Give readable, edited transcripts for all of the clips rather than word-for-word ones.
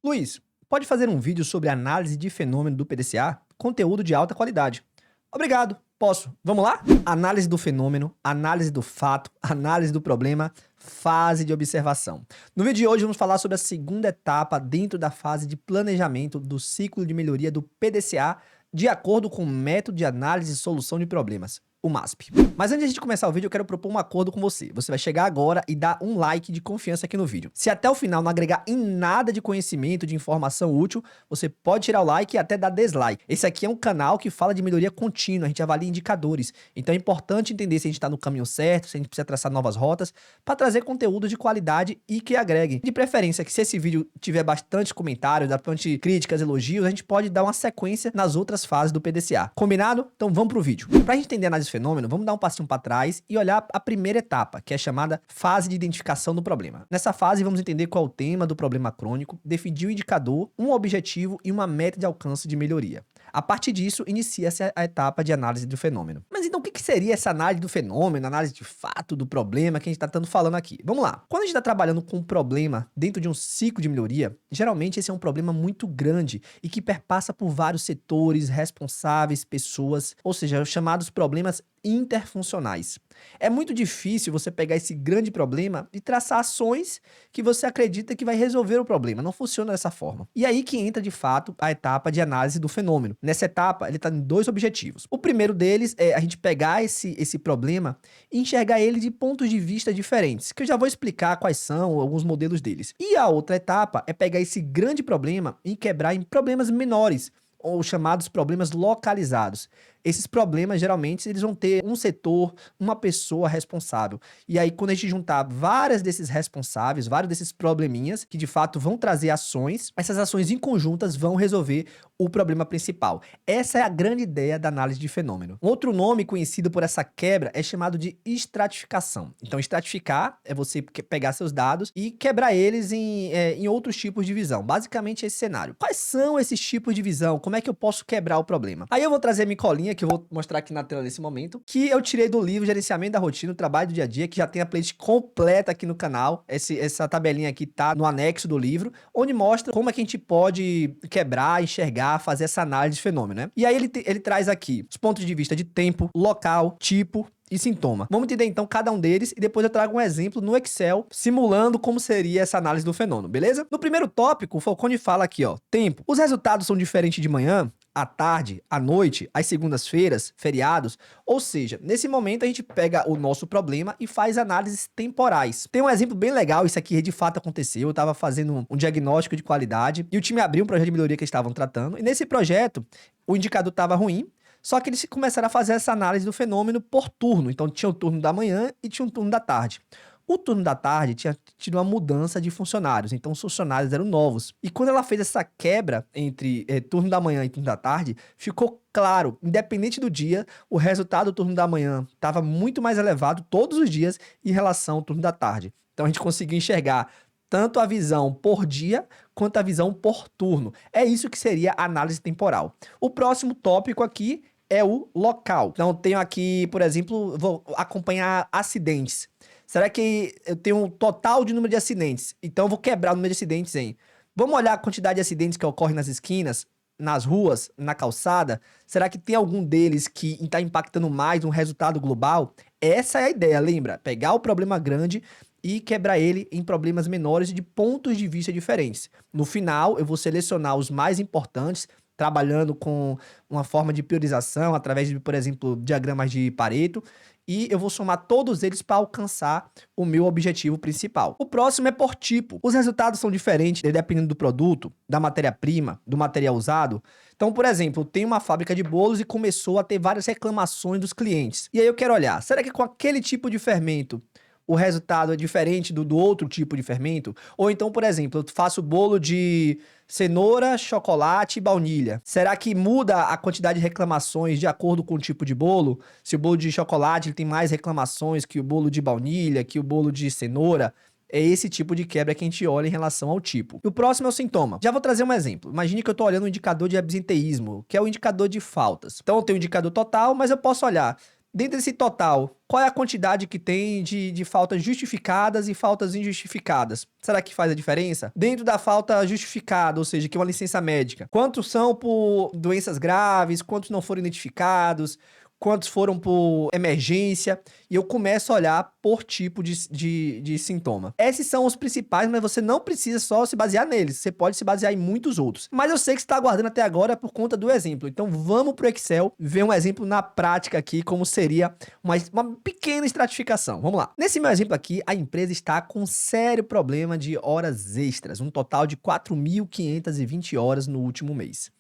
Luiz, pode fazer um vídeo sobre análise de fenômeno do PDCA? Conteúdo de alta qualidade. Obrigado, posso. Vamos lá? Análise do fenômeno, análise do fato, análise do problema, fase de observação. No vídeo de hoje vamos falar sobre a segunda etapa dentro da fase de planejamento do ciclo de melhoria do PDCA de acordo com o método de análise e solução de problemas, o MASP. Mas antes de começar o vídeo, eu quero propor um acordo com você. Você vai chegar agora e dar um like de confiança aqui no vídeo. Se até o final não agregar em nada de conhecimento, de informação útil, você pode tirar o like e até dar dislike. Esse aqui é um canal que fala de melhoria contínua, a gente avalia indicadores. Então é importante entender se a gente está no caminho certo, se a gente precisa traçar novas rotas, para trazer conteúdo de qualidade e que agregue. De preferência que se esse vídeo tiver bastante comentários, bastante críticas, elogios, a gente pode dar uma sequência nas outras fases do PDCA. Combinado? Então vamos pro vídeo. Para a gente entender a análise de fenômeno, vamos dar um passinho para trás e olhar a primeira etapa, que é chamada fase de identificação do problema. Nessa fase, vamos entender qual é o tema do problema crônico, definir o indicador, um objetivo e uma meta de alcance de melhoria. A partir disso, inicia-se a etapa de análise do fenômeno. Mas então o que seria essa análise do fenômeno, análise de fato do problema que a gente está tanto falando aqui? Vamos lá. Quando a gente está trabalhando com um problema dentro de um ciclo de melhoria, geralmente esse é um problema muito grande e que perpassa por vários setores, responsáveis, pessoas, ou seja, os chamados problemas interfuncionais. É muito difícil você pegar esse grande problema e traçar ações que você acredita que vai resolver o problema. Não funciona dessa forma. E aí que entra, de fato, a etapa de análise do fenômeno. Nessa etapa, ele está em dois objetivos. O primeiro deles é a gente pegar esse problema e enxergar ele de pontos de vista diferentes, que eu já vou explicar quais são alguns modelos deles. E a outra etapa é pegar esse grande problema e quebrar em problemas menores, ou chamados problemas localizados. Esses problemas, geralmente, eles vão ter um setor, uma pessoa responsável. E aí, quando a gente juntar vários desses responsáveis, vários desses probleminhas, que de fato vão trazer ações, essas ações em conjuntas vão resolver o problema principal. Essa é a grande ideia da análise de fenômeno. Um outro nome conhecido por essa quebra é chamado de estratificação. Então, estratificar é você pegar seus dados e quebrar eles em outros tipos de visão. Basicamente, esse cenário. Quais são esses tipos de visão? Como é que eu posso quebrar o problema? Aí eu vou trazer a minha colinha, que eu vou mostrar aqui na tela nesse momento, que eu tirei do livro Gerenciamento da Rotina, o Trabalho do Dia a Dia, que já tem a playlist completa aqui no canal. Essa tabelinha aqui tá no anexo do livro, onde mostra como é que a gente pode quebrar, enxergar, fazer essa análise de fenômeno, né? E aí ele traz aqui os pontos de vista de tempo, local, tipo e sintoma. Vamos entender então cada um deles e depois eu trago um exemplo no Excel simulando como seria essa análise do fenômeno, beleza? No primeiro tópico, o Falcone fala aqui, ó, tempo. Os resultados são diferentes de manhã, à tarde, à noite, às segundas-feiras, feriados, ou seja, nesse momento a gente pega o nosso problema e faz análises temporais. Tem um exemplo bem legal, isso aqui de fato aconteceu, eu estava fazendo um diagnóstico de qualidade e o time abriu um projeto de melhoria que eles estavam tratando e nesse projeto o indicador estava ruim, só que eles começaram a fazer essa análise do fenômeno por turno, então tinha o turno da manhã e tinha o turno da tarde. O turno da tarde tinha tido uma mudança de funcionários, então os funcionários eram novos. E quando ela fez essa quebra entre turno da manhã e turno da tarde, ficou claro, independente do dia, o resultado do turno da manhã estava muito mais elevado todos os dias em relação ao turno da tarde. Então a gente conseguiu enxergar tanto a visão por dia quanto a visão por turno. É isso que seria a análise temporal. O próximo tópico aqui é o local. Então, tenho aqui, por exemplo, vou acompanhar acidentes. Será que eu tenho um total de número de acidentes? Então, eu vou quebrar o número de acidentes em... Vamos olhar a quantidade de acidentes que ocorrem nas esquinas, nas ruas, na calçada? Será que tem algum deles que está impactando mais no resultado global? Essa é a ideia, lembra? Pegar o problema grande e quebrar ele em problemas menores de pontos de vista diferentes. No final, eu vou selecionar os mais importantes, trabalhando com uma forma de priorização através de, por exemplo, diagramas de Pareto, e eu vou somar todos eles para alcançar o meu objetivo principal. O próximo é por tipo. Os resultados são diferentes dependendo do produto, da matéria-prima, do material usado. Então, por exemplo, tem uma fábrica de bolos e começou a ter várias reclamações dos clientes. E aí eu quero olhar, será que com aquele tipo de fermento o resultado é diferente do outro tipo de fermento? Ou então, por exemplo, eu faço bolo de cenoura, chocolate e baunilha. Será que muda a quantidade de reclamações de acordo com o tipo de bolo? Se o bolo de chocolate ele tem mais reclamações que o bolo de baunilha, que o bolo de cenoura? É esse tipo de quebra que a gente olha em relação ao tipo. E o próximo é o sintoma. Já vou trazer um exemplo. Imagine que eu estou olhando o indicador de absenteísmo, que é o indicador de faltas. Então eu tenho o indicador total, mas eu posso olhar Dentro desse total, qual é a quantidade que tem de faltas justificadas e faltas injustificadas? Será que faz a diferença? Dentro da falta justificada, ou seja, que é uma licença médica, quantos são por doenças graves, quantos não foram identificados, quantos foram por emergência, e eu começo a olhar por tipo de sintoma. Esses são os principais, mas você não precisa só se basear neles, você pode se basear em muitos outros. Mas eu sei que você está aguardando até agora por conta do exemplo, então vamos para o Excel ver um exemplo na prática aqui, como seria uma pequena estratificação. Vamos lá. Nesse meu exemplo aqui, a empresa está com um sério problema de horas extras, um total de 4.520 horas no último mês.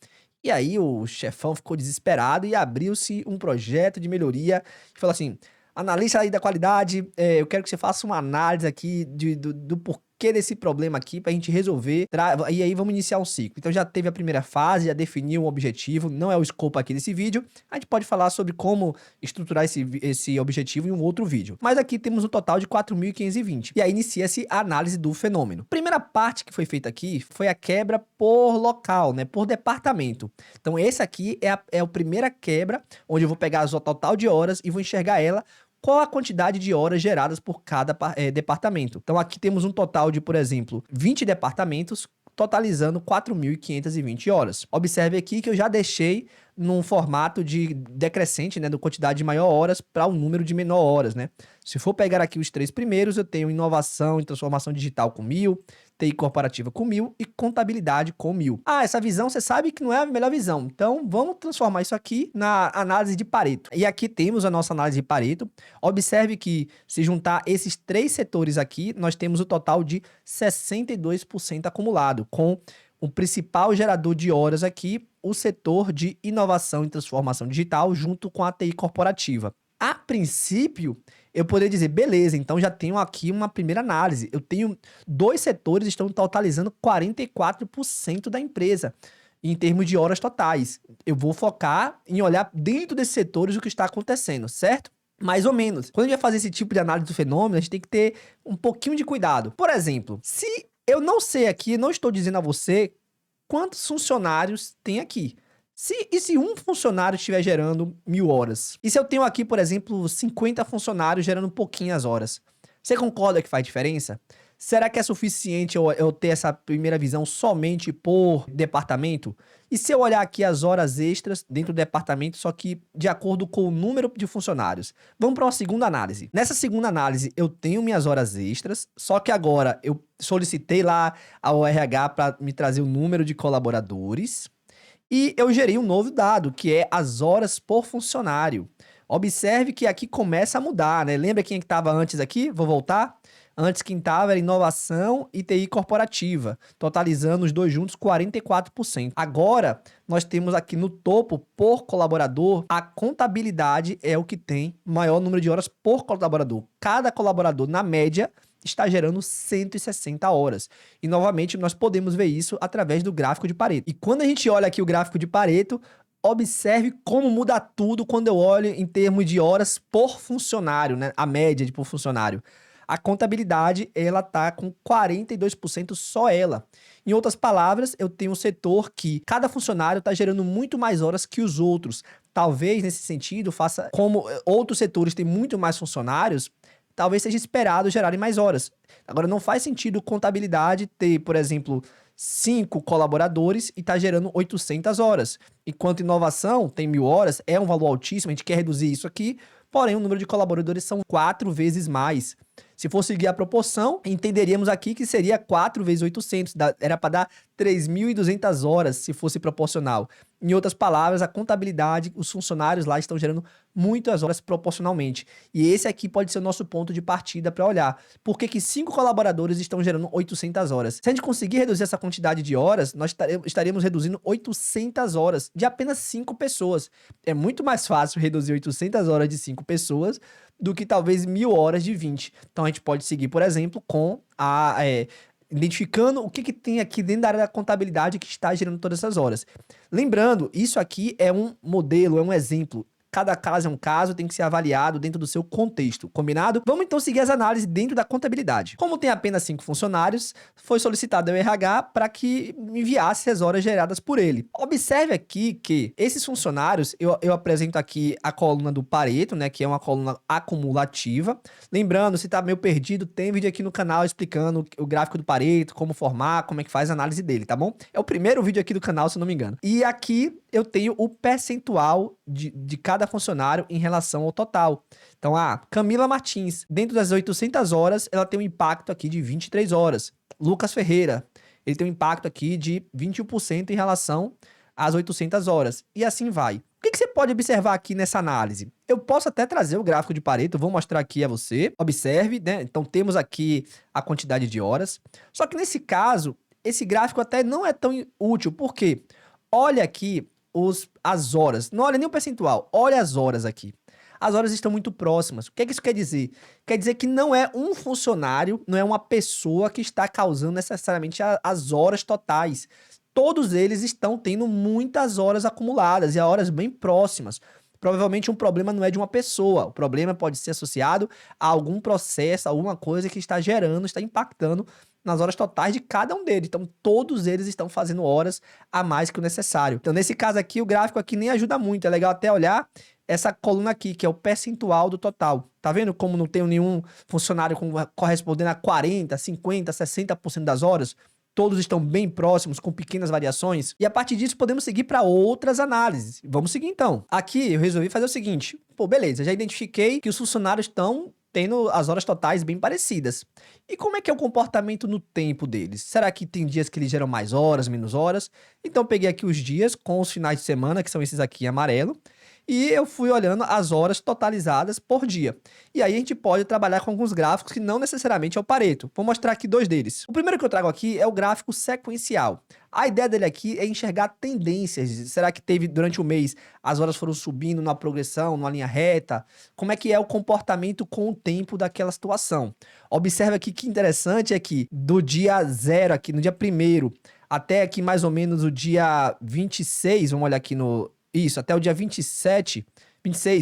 E aí o chefão ficou desesperado e abriu-se um projeto de melhoria e falou assim: analista aí da qualidade, eu quero que você faça uma análise aqui do porquê desse problema aqui pra gente resolver. E aí vamos iniciar um ciclo. Então já teve a primeira fase, já definiu um objetivo, não é o escopo aqui desse vídeo. A gente pode falar sobre como estruturar esse objetivo em um outro vídeo. Mas aqui temos um total de 4.520. E aí inicia-se a análise do fenômeno. Primeira parte que foi feita aqui foi a quebra por local, né, por departamento. Então esse aqui é a primeira quebra, onde eu vou pegar o total de horas e vou enxergar ela, qual a quantidade de horas geradas por cada departamento. Então aqui temos um total de, por exemplo, 20 departamentos, totalizando 4.520 horas. Observe aqui que eu já deixei num formato de decrescente, né, do quantidade de maior horas para um número de menor horas, né? Se for pegar aqui os 3 primeiros, eu tenho inovação e transformação digital com 1.000, TI corporativa com 1.000 e contabilidade com 1.000. Ah, essa visão você sabe que não é a melhor visão, então vamos transformar isso aqui na análise de Pareto. E aqui temos a nossa análise de Pareto. Observe que se juntar esses 3 setores aqui, nós temos o total de 62% acumulado, com o principal gerador de horas aqui, o setor de inovação e transformação digital, junto com a TI corporativa. A princípio, eu poderia dizer, beleza, então já tenho aqui uma primeira análise. Eu tenho 2 setores que estão totalizando 44% da empresa, em termos de horas totais. Eu vou focar em olhar dentro desses setores o que está acontecendo, certo? Mais ou menos. Quando a gente vai fazer esse tipo de análise do fenômeno, a gente tem que ter um pouquinho de cuidado. Por exemplo, se eu não sei aqui, não estou dizendo a você quantos funcionários tem aqui. E se um funcionário estiver gerando 1.000 horas? E se eu tenho aqui, por exemplo, 50 funcionários gerando pouquinhas horas? Você concorda que faz diferença? Será que é suficiente eu ter essa primeira visão somente por departamento? E se eu olhar aqui as horas extras dentro do departamento, só que de acordo com o número de funcionários? Vamos para uma segunda análise. Nessa segunda análise, eu tenho minhas horas extras, só que agora eu solicitei lá ao RH para me trazer o número de colaboradores e eu gerei um novo dado, que é as horas por funcionário. Observe que aqui começa a mudar, né? Lembra quem estava antes aqui? Vou voltar. Antes quem estava era inovação e TI corporativa, totalizando os dois juntos 44%. Agora, nós temos aqui no topo, por colaborador, a contabilidade é o que tem maior número de horas por colaborador. Cada colaborador, na média, está gerando 160 horas. E, novamente, nós podemos ver isso através do gráfico de Pareto. E quando a gente olha aqui o gráfico de Pareto, observe como muda tudo quando eu olho em termos de horas por funcionário, né? A média por funcionário. A contabilidade, ela tá com 42% só ela. Em outras palavras, eu tenho um setor que cada funcionário está gerando muito mais horas que os outros. Talvez, nesse sentido, faça como outros setores têm muito mais funcionários, talvez seja esperado gerarem mais horas. Agora, não faz sentido contabilidade ter, por exemplo, 5 colaboradores e tá gerando 800 horas. Enquanto inovação tem 1.000 horas, é um valor altíssimo, a gente quer reduzir isso aqui, porém o número de colaboradores são 4 vezes mais. Se for seguir a proporção, entenderíamos aqui que seria 4 vezes 800, era para dar 3.200 horas se fosse proporcional. Em outras palavras, a contabilidade, os funcionários lá estão gerando muitas horas proporcionalmente. E esse aqui pode ser o nosso ponto de partida para olhar. Por que 5 colaboradores estão gerando 800 horas? Se a gente conseguir reduzir essa quantidade de horas, nós estaríamos reduzindo 800 horas de apenas 5 pessoas. É muito mais fácil reduzir 800 horas de 5 pessoas do que talvez 1.000 horas de 20. Então a gente pode seguir, por exemplo, com identificando o que tem aqui dentro da área da contabilidade que está gerando todas essas horas. Lembrando, isso aqui é um modelo, é um exemplo. Cada caso é um caso, tem que ser avaliado dentro do seu contexto, combinado? Vamos então seguir as análises dentro da contabilidade. Como tem apenas 5 funcionários, foi solicitado ao RH para que me enviasse as horas geradas por ele. Observe aqui que esses funcionários, eu apresento aqui a coluna do Pareto, né, que é uma coluna acumulativa. Lembrando, se tá meio perdido, tem vídeo aqui no canal explicando o gráfico do Pareto, como formar, como é que faz a análise dele, tá bom? É o primeiro vídeo aqui do canal, se eu não me engano. E aqui eu tenho o percentual de cada funcionário em relação ao total. Então, Camila Martins, dentro das 800 horas, ela tem um impacto aqui de 23 horas. Lucas Ferreira, ele tem um impacto aqui de 21% em relação às 800 horas. E assim vai. O que você pode observar aqui nessa análise? Eu posso até trazer o gráfico de Pareto, vou mostrar aqui a você. Observe, né? Então, temos aqui a quantidade de horas. Só que nesse caso, esse gráfico até não é tão útil. Por quê? Olha aqui as horas. Não olha nem o percentual, olha as horas aqui. As horas estão muito próximas. O que é que isso quer dizer? Quer dizer que não é um funcionário, não é uma pessoa que está causando necessariamente as horas totais. Todos eles estão tendo muitas horas acumuladas e horas bem próximas. Provavelmente um problema não é de uma pessoa, o problema pode ser associado a algum processo, alguma coisa que está gerando, está impactando nas horas totais de cada um deles. Então, todos eles estão fazendo horas a mais que o necessário. Então, nesse caso aqui, o gráfico aqui nem ajuda muito. É legal até olhar essa coluna aqui, que é o percentual do total. Tá vendo como não tenho nenhum funcionário correspondendo a 40, 50, 60% das horas? Todos estão bem próximos, com pequenas variações. E a partir disso, podemos seguir para outras análises. Vamos seguir então. Aqui, eu resolvi fazer o seguinte. Pô, beleza, já identifiquei que os funcionários estão tendo as horas totais bem parecidas. E como é que é o comportamento no tempo deles? Será que tem dias que eles geram mais horas, menos horas? Então, eu peguei aqui os dias com os finais de semana, que são esses aqui em amarelo. E eu fui olhando as horas totalizadas por dia. E aí a gente pode trabalhar com alguns gráficos que não necessariamente é o Pareto. Vou mostrar aqui dois deles. O primeiro que eu trago aqui é o gráfico sequencial. A ideia dele aqui é enxergar tendências. Será que teve durante o mês as horas foram subindo numa progressão, numa linha reta? Como é que é o comportamento com o tempo daquela situação? Observe aqui que interessante é que do dia 0 aqui, no dia 1º, até aqui mais ou menos o dia 26, vamos olhar aqui no... Isso, até o dia 26,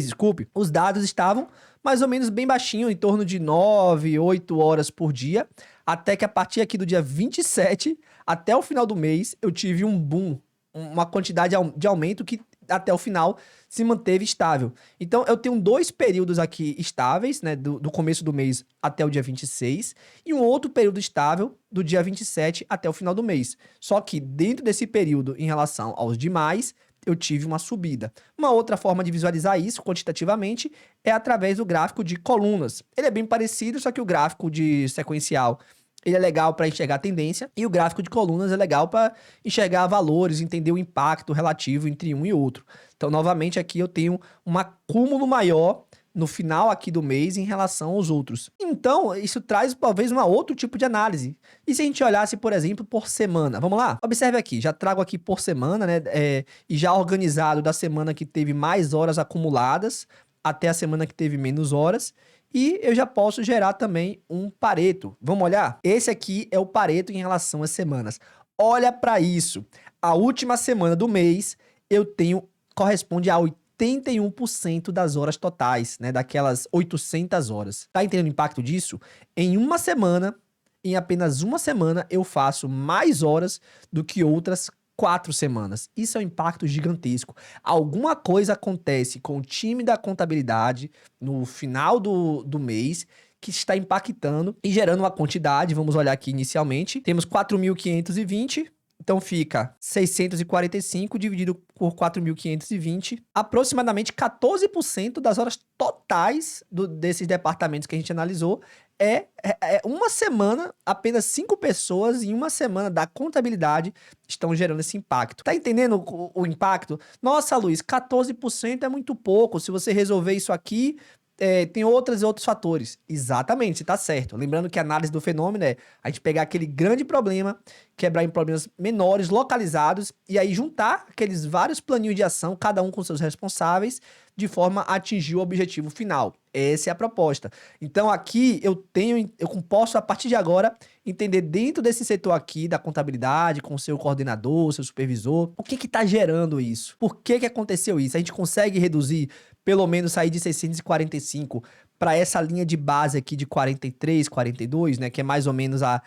desculpe, os dados estavam mais ou menos bem baixinho, em torno de 9, 8 horas por dia, até que a partir aqui do dia 27, até o final do mês, eu tive um boom, uma quantidade de aumento que até o final se manteve estável. Então, eu tenho dois períodos aqui estáveis, né, do começo do mês até o dia 26, e um outro período estável do dia 27 até o final do mês. Só que dentro desse período, em relação aos demais, eu tive uma subida. Uma outra forma de visualizar isso quantitativamente é através do gráfico de colunas. Ele é bem parecido, só que o gráfico de sequencial ele é legal para enxergar a tendência e o gráfico de colunas é legal para enxergar valores, entender o impacto relativo entre um e outro. Então, novamente, aqui eu tenho um acúmulo maior no final aqui do mês em relação aos outros. Então, isso traz talvez um outro tipo de análise. E se a gente olhasse, por exemplo, por semana? Vamos lá? Observe aqui, já trago aqui por semana, né? E já organizado da semana que teve mais horas acumuladas até a semana que teve menos horas. E eu já posso gerar também um Pareto. Vamos olhar? Esse aqui é o Pareto em relação às semanas. Olha para isso. A última semana do mês corresponde a 81% das horas totais, né? Daquelas 800 horas. Tá entendendo o impacto disso? Em uma semana, em apenas uma semana, eu faço mais horas do que outras 4 semanas. Isso é um impacto gigantesco. Alguma coisa acontece com o time da contabilidade no final do mês que está impactando e gerando uma quantidade. Vamos olhar aqui inicialmente. Temos 4.520. Então fica 645 dividido por 4.520, aproximadamente 14% das horas totais desses departamentos que a gente analisou é uma semana, apenas 5 pessoas em uma semana da contabilidade estão gerando esse impacto. Tá entendendo o impacto? Nossa, Luiz, 14% é muito pouco. Se você resolver isso aqui, tem outros fatores. Exatamente, você tá certo. Lembrando que a análise do fenômeno é a gente pegar aquele grande problema quebrar em problemas menores, localizados, e aí juntar aqueles vários planinhos de ação, cada um com seus responsáveis, de forma a atingir o objetivo final. Essa é a proposta. Então aqui eu posso, a partir de agora, entender dentro desse setor aqui da contabilidade, com o seu coordenador, seu supervisor, o que está gerando isso? Por que aconteceu isso? A gente consegue reduzir, pelo menos sair de 645 para essa linha de base aqui de 43, 42, né, que é mais ou menos a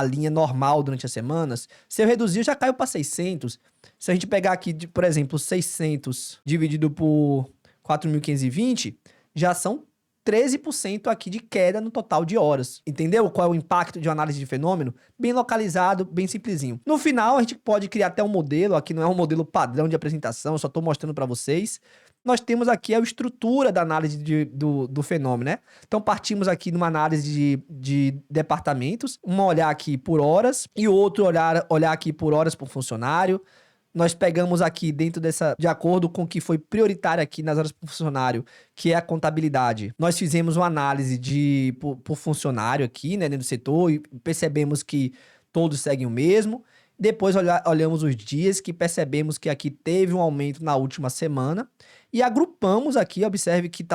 linha normal durante as semanas. Se eu reduzir, eu já caio para 600. Se a gente pegar aqui, por exemplo, 600 dividido por 4.520, já são 13% aqui de queda no total de horas. Entendeu qual é o impacto de uma análise de fenômeno? Bem localizado, bem simplesinho. No final, a gente pode criar até um modelo. Aqui não é um modelo padrão de apresentação, eu só estou mostrando para vocês. Nós temos aqui a estrutura da análise do fenômeno, né? Então, partimos aqui numa análise de departamentos, um olhar aqui por horas e outro olhar aqui por horas por funcionário. Nós pegamos aqui dentro de acordo com o que foi prioritário aqui nas horas por funcionário, que é a contabilidade. Nós fizemos uma análise por funcionário aqui, né, dentro do setor, e percebemos que todos seguem o mesmo. Depois olhamos os dias, que percebemos que aqui teve um aumento na última semana. E agrupamos aqui, observe que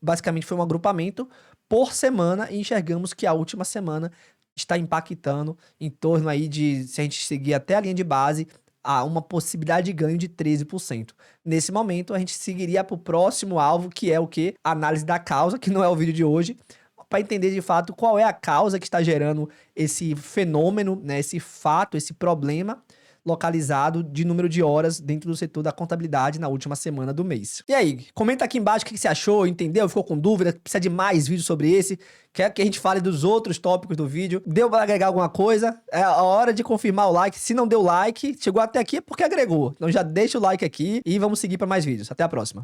basicamente foi um agrupamento por semana, e enxergamos que a última semana está impactando em torno aí de, se a gente seguir até a linha de base, há uma possibilidade de ganho de 13%. Nesse momento, a gente seguiria para o próximo alvo, que é o quê? A análise da causa, que não é o vídeo de hoje, para entender de fato qual é a causa que está gerando esse fenômeno, né, esse fato, esse problema localizado de número de horas dentro do setor da contabilidade na última semana do mês. E aí, comenta aqui embaixo o que você achou, entendeu? Ficou com dúvida? Precisa de mais vídeos sobre esse? Quer que a gente fale dos outros tópicos do vídeo? Deu para agregar alguma coisa? É a hora de confirmar o like. Se não deu like, chegou até aqui é porque agregou. Então já deixa o like aqui e vamos seguir para mais vídeos. Até a próxima.